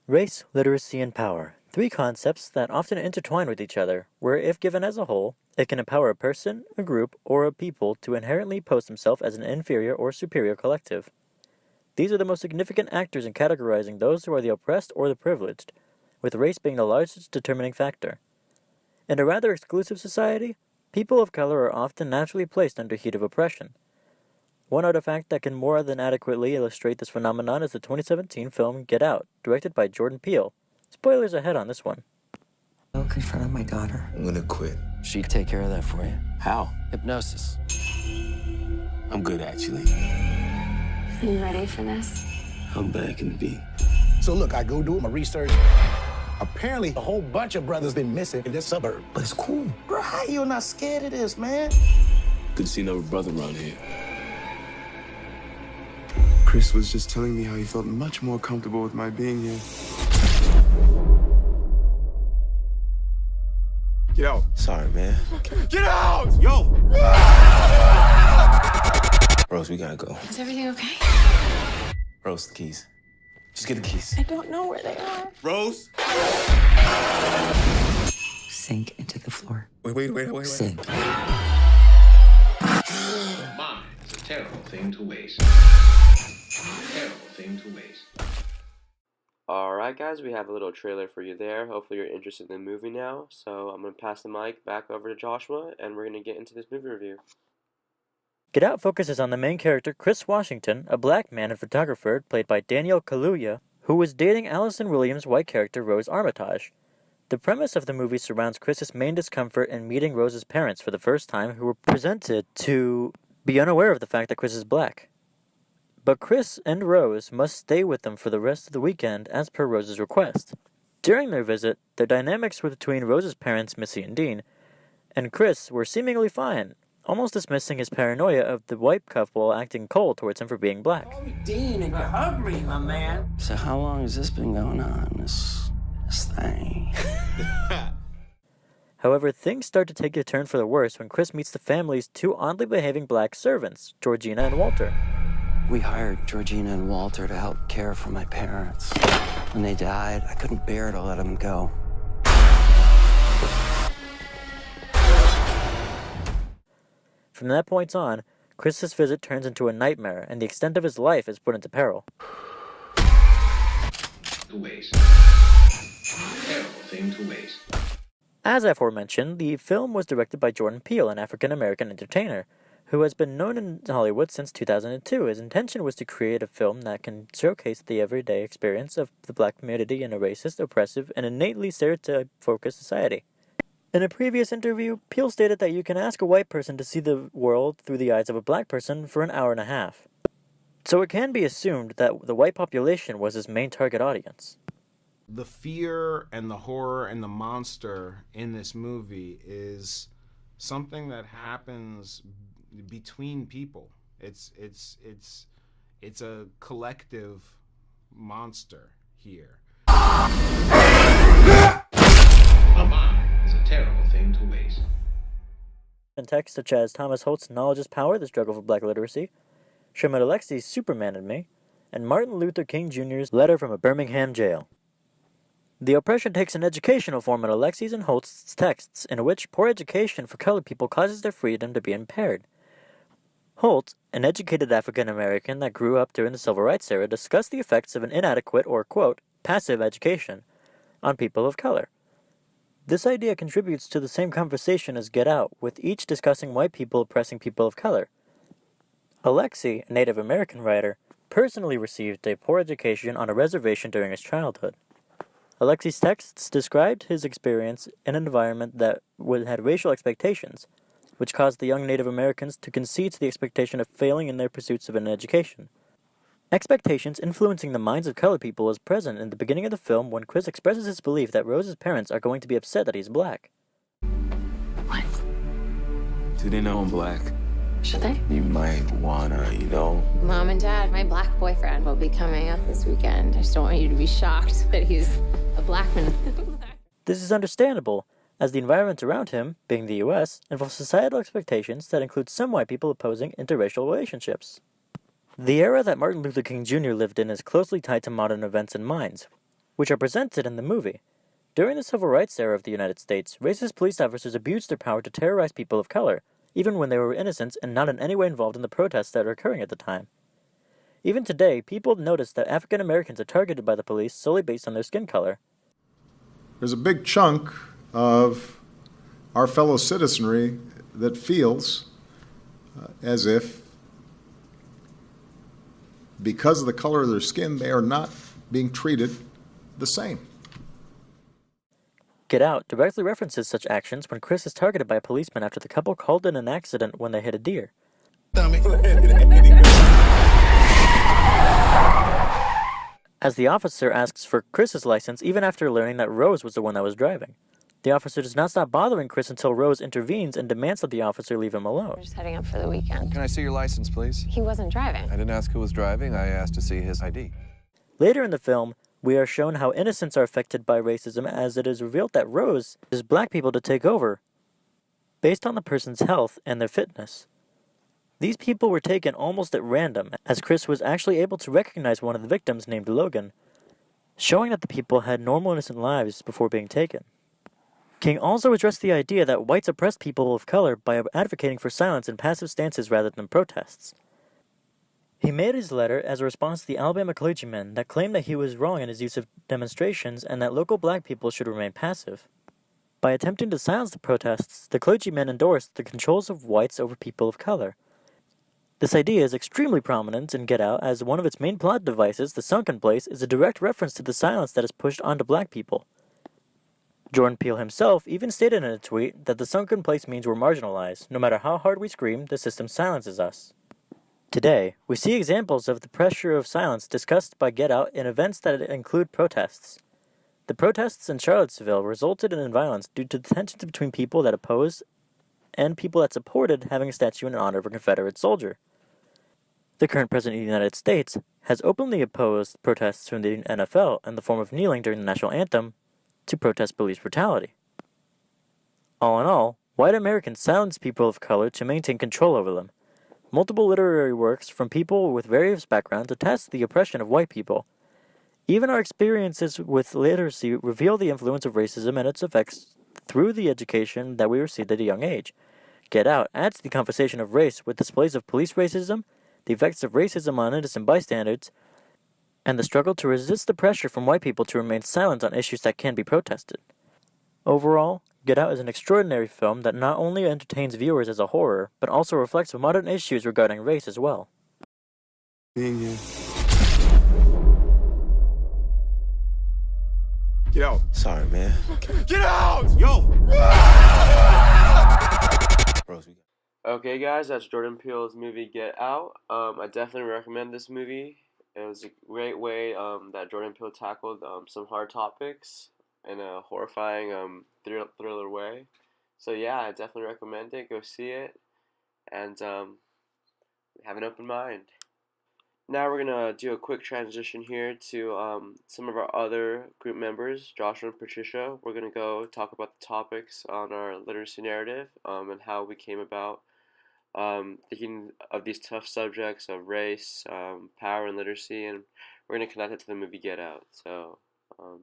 Race, literacy, and power. Three concepts that often intertwine with each other, where if given as a whole, it can empower a person, a group, or a people to inherently post themselves as an inferior or superior collective. These are the most significant actors in categorizing those who are the oppressed or the privileged, with race being the largest determining factor. In a rather exclusive society, people of color are often naturally placed under heat of oppression. One artifact that can more than adequately illustrate this phenomenon is the 2017 film Get Out, directed by Jordan Peele. Spoilers ahead on this one. Don't confront my daughter. I'm gonna quit. She'd take care of that for you. How? Hypnosis. I'm good, actually. You ready for this? How bad can it be? So look, I go do my research. Apparently, a whole bunch of brothers been missing in this suburb. But it's cool. Bro, how you not scared of this, man? Good to see another brother around here. Chris was just telling me how he felt much more comfortable with my being here. Get out. Sorry, man. Get out! Yo! Rose, we gotta go. Is everything okay? Rose, the keys. Just get the keys. I don't know where they are. Rose? Sink into the floor. Wait. Sink. Mine is a terrible thing to waste. Terrible thing to waste. Alright guys, we have a little trailer for you there. Hopefully you're interested in the movie now. So I'm going to pass the mic back over to Joshua and we're going to get into this movie review. Get Out focuses on the main character, Chris Washington, a black man and photographer played by Daniel Kaluuya, who was dating Allison Williams' white character Rose Armitage. The premise of the movie surrounds Chris's main discomfort in meeting Rose's parents for the first time, who were presented to be unaware of the fact that Chris is black. But Chris and Rose must stay with them for the rest of the weekend as per Rose's request. During their visit, the dynamics between Rose's parents, Missy and Dean, and Chris were seemingly fine, almost dismissing his paranoia of the white couple acting cold towards him for being black. Call me Dean and you hug me, my man. So how long has this been going on, this thing? However, things start to take a turn for the worse when Chris meets the family's two oddly behaving black servants, Georgina and Walter. We hired Georgina and Walter to help care for my parents. When they died, I couldn't bear to let them go. From that point on, Chris's visit turns into a nightmare, and the extent of his life is put into peril. To waste. Terrible thing to waste. As aforementioned, the film was directed by Jordan Peele, an African-American entertainer, who has been known in Hollywood since 2002. His intention was to create a film that can showcase the everyday experience of the black community in a racist, oppressive, and innately stereotype-focused society. In a previous interview, Peele stated that you can ask a white person to see the world through the eyes of a black person for an hour and a half. So it can be assumed that the white population was his main target audience. The fear and the horror and the monster in this movie is something that happens between people. It's a collective monster here. A mind is a terrible thing to waste. In texts such as Thomas Holt's Knowledge is Power, The Struggle for Black Literacy, Sherman Alexi's Superman and Me, and Martin Luther King Jr.'s Letter from a Birmingham Jail. The oppression takes an educational form in Alexi's and Holt's texts, in which poor education for colored people causes their freedom to be impaired. Holt, an educated African American that grew up during the Civil Rights era, discussed the effects of an inadequate or, quote, passive education on people of color. This idea contributes to the same conversation as Get Out, with each discussing white people oppressing people of color. Alexi, a Native American writer, personally received a poor education on a reservation during his childhood. Alexi's texts described his experience in an environment that had racial expectations, which caused the young Native Americans to concede to the expectation of failing in their pursuits of an education. Expectations influencing the minds of colored people is present in the beginning of the film when Chris expresses his belief that Rose's parents are going to be upset that he's black. What? Do they know I'm black? Should they? You might wanna, Mom and Dad, my black boyfriend will be coming up this weekend. I just don't want you to be shocked that he's a black man. This is understandable, as the environment around him, being the U.S., involves societal expectations that include some white people opposing interracial relationships. The era that Martin Luther King Jr. lived in is closely tied to modern events and minds. which are presented in the movie. During the Civil Rights era of the United States, racist police officers abused their power to terrorize people of color, even when they were innocent and not in any way involved in the protests that were occurring at the time. Even today, people notice that African Americans are targeted by the police solely based on their skin color. There's a big chunk of our fellow citizenry that feels as if, because of the color of their skin, they are not being treated the same. Get Out directly references such actions when Chris is targeted by a policeman after the couple called in an accident when they hit a deer. As the officer asks for Chris's license even after learning that Rose was the one that was driving. The officer does not stop bothering Chris until Rose intervenes and demands that the officer leave him alone. We're just heading up for the weekend. Can I see your license, please? He wasn't driving. I didn't ask who was driving. I asked to see his ID. Later in the film, we are shown how innocents are affected by racism as it is revealed that Rose is black people to take over based on the person's health and their fitness. These people were taken almost at random, as Chris was actually able to recognize one of the victims named Logan, showing that the people had normal innocent lives before being taken. King also addressed the idea that whites oppressed people of color by advocating for silence and passive stances rather than protests. He made his letter as a response to the Alabama clergyman that claimed that he was wrong in his use of demonstrations and that local black people should remain passive. By attempting to silence the protests, the clergyman endorsed the controls of whites over people of color. This idea is extremely prominent in Get Out, as one of its main plot devices, the sunken place, is a direct reference to the silence that is pushed onto black people. Jordan Peele himself even stated in a tweet that the sunken place means we're marginalized. No matter how hard we scream, the system silences us. Today, we see examples of the pressure of silence discussed by Get Out in events that include protests. The protests in Charlottesville resulted in violence due to the tensions between people that opposed and people that supported having a statue in honor of a Confederate soldier. The current President of the United States has openly opposed protests from the NFL in the form of kneeling during the national anthem to protest police brutality. All in all, white Americans silence people of color to maintain control over them. Multiple literary works from people with various backgrounds attest to the oppression of white people. Even our experiences with literacy reveal the influence of racism and its effects through the education that we received at a young age. Get Out adds to the conversation of race with displays of police racism, the effects of racism on innocent bystanders, and the struggle to resist the pressure from white people to remain silent on issues that can be protested. Overall, Get Out is an extraordinary film that not only entertains viewers as a horror, but also reflects modern issues regarding race as well. Being here. Get out. Sorry, man. Get out! Yo! Okay, guys, that's Jordan Peele's movie Get Out. I definitely recommend this movie. It was a great way that Jordan Peele tackled some hard topics in a horrifying thriller way. So yeah, I definitely recommend it. Go see it and have an open mind. Now we're gonna do a quick transition here to some of our other group members, Joshua and Patricia. We're gonna go talk about the topics on our literacy narrative and how we came about thinking of these tough subjects of race, power, and literacy, and we're gonna connect it to the movie Get Out. So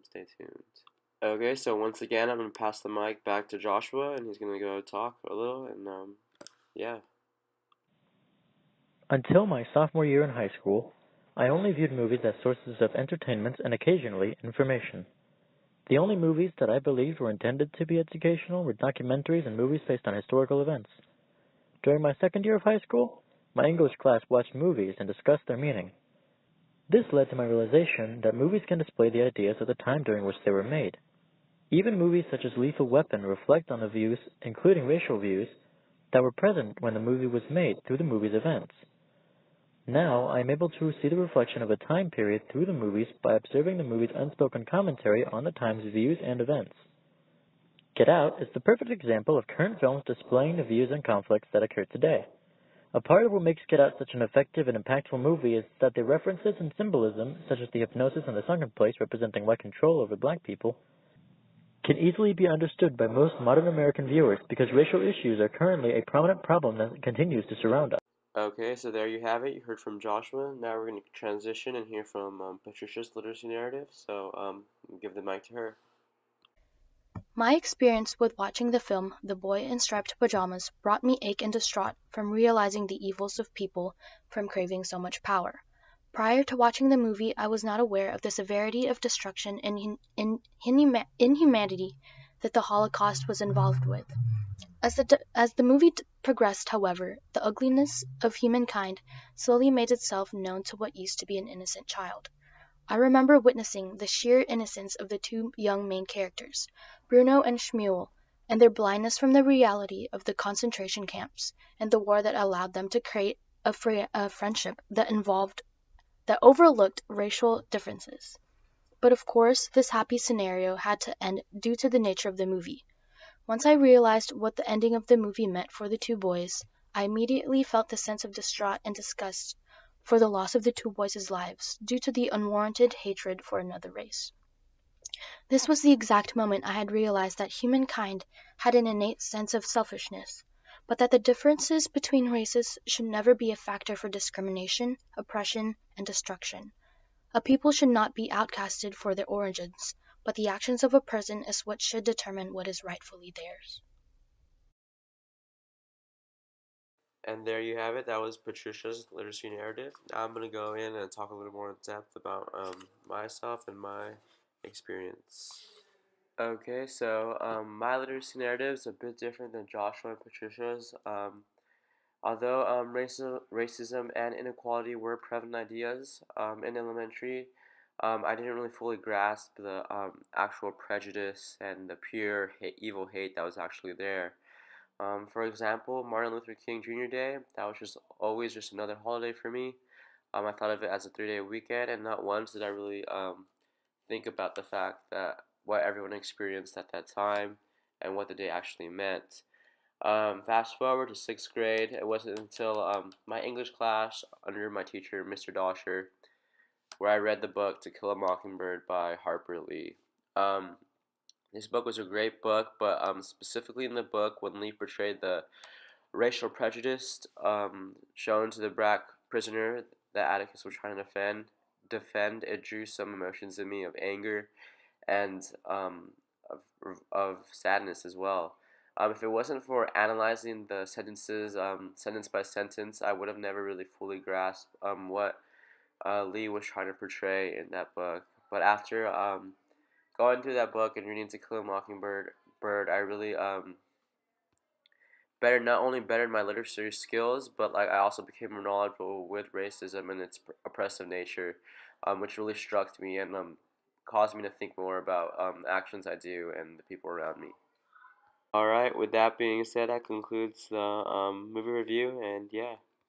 stay tuned. Okay, so once again, I'm gonna pass the mic back to Joshua, and he's gonna go talk a little, and yeah. Until my sophomore year in high school, I only viewed movies as sources of entertainment and occasionally information. The only movies that I believed were intended to be educational were documentaries and movies based on historical events. During my second year of high school, my English class watched movies and discussed their meaning. This led to my realization that movies can display the ideas of the time during which they were made. Even movies such as Lethal Weapon reflect on the views, including racial views, that were present when the movie was made through the movie's events. Now, I am able to see the reflection of a time period through the movies by observing the movie's unspoken commentary on the time's views and events. Get Out is the perfect example of current films displaying the views and conflicts that occur today. A part of what makes Get Out such an effective and impactful movie is that the references and symbolism, such as the hypnosis and the sunken place representing white control over black people, can easily be understood by most modern American viewers because racial issues are currently a prominent problem that continues to surround us. Okay, so there you have it. You heard from Joshua. Now we're going to transition and hear from Patricia's literacy narrative. So give the mic to her. My experience with watching the film The Boy in Striped Pajamas brought me ache and distraught from realizing the evils of people from craving so much power. Prior to watching the movie, I was not aware of the severity of destruction and inhumanity that the Holocaust was involved with. As the movie progressed, however, the ugliness of humankind slowly made itself known to what used to be an innocent child. I remember witnessing the sheer innocence of the two young main characters, Bruno and Shmuel, and their blindness from the reality of the concentration camps and the war that allowed them to create a friendship that overlooked racial differences. But of course, this happy scenario had to end due to the nature of the movie. Once I realized what the ending of the movie meant for the two boys, I immediately felt the sense of distraught and disgust for the loss of the two boys' lives due to the unwarranted hatred for another race. This was the exact moment I had realized that humankind had an innate sense of selfishness, but that the differences between races should never be a factor for discrimination, oppression, and destruction. A people should not be outcasted for their origins, but the actions of a person is what should determine what is rightfully theirs. And there you have it. That was Patricia's literacy narrative. Now I'm going to go in and talk a little more in depth about myself and my experience. Okay, so my literacy narrative is a bit different than Joshua and Patricia's. Although racism and inequality were prevalent ideas in elementary, I didn't really fully grasp the actual prejudice and the pure evil hate that was actually there. For example, Martin Luther King Jr. Day, that was just always just another holiday for me. I thought of it as a 3-day weekend, and not once did I really think about the fact that what everyone experienced at that time and what the day actually meant. Fast forward to 6th grade, it wasn't until my English class under my teacher, Mr. Dosher, where I read the book To Kill a Mockingbird by Harper Lee. This book was a great book, but specifically in the book, when Lee portrayed the racial prejudice shown to the black prisoner that Atticus was trying to defend, it drew some emotions in me of anger and of sadness as well. If it wasn't for analyzing the sentences sentence by sentence, I would have never really fully grasped what Lee was trying to portray in that book. But after going through that book and reading To Kill a Mockingbird, I really not only bettered my literacy skills, but I also became more knowledgeable with racism and its oppressive nature, which really struck me and caused me to think more about actions I do and the people around me. Alright, with that being said, that concludes the movie review, and yeah.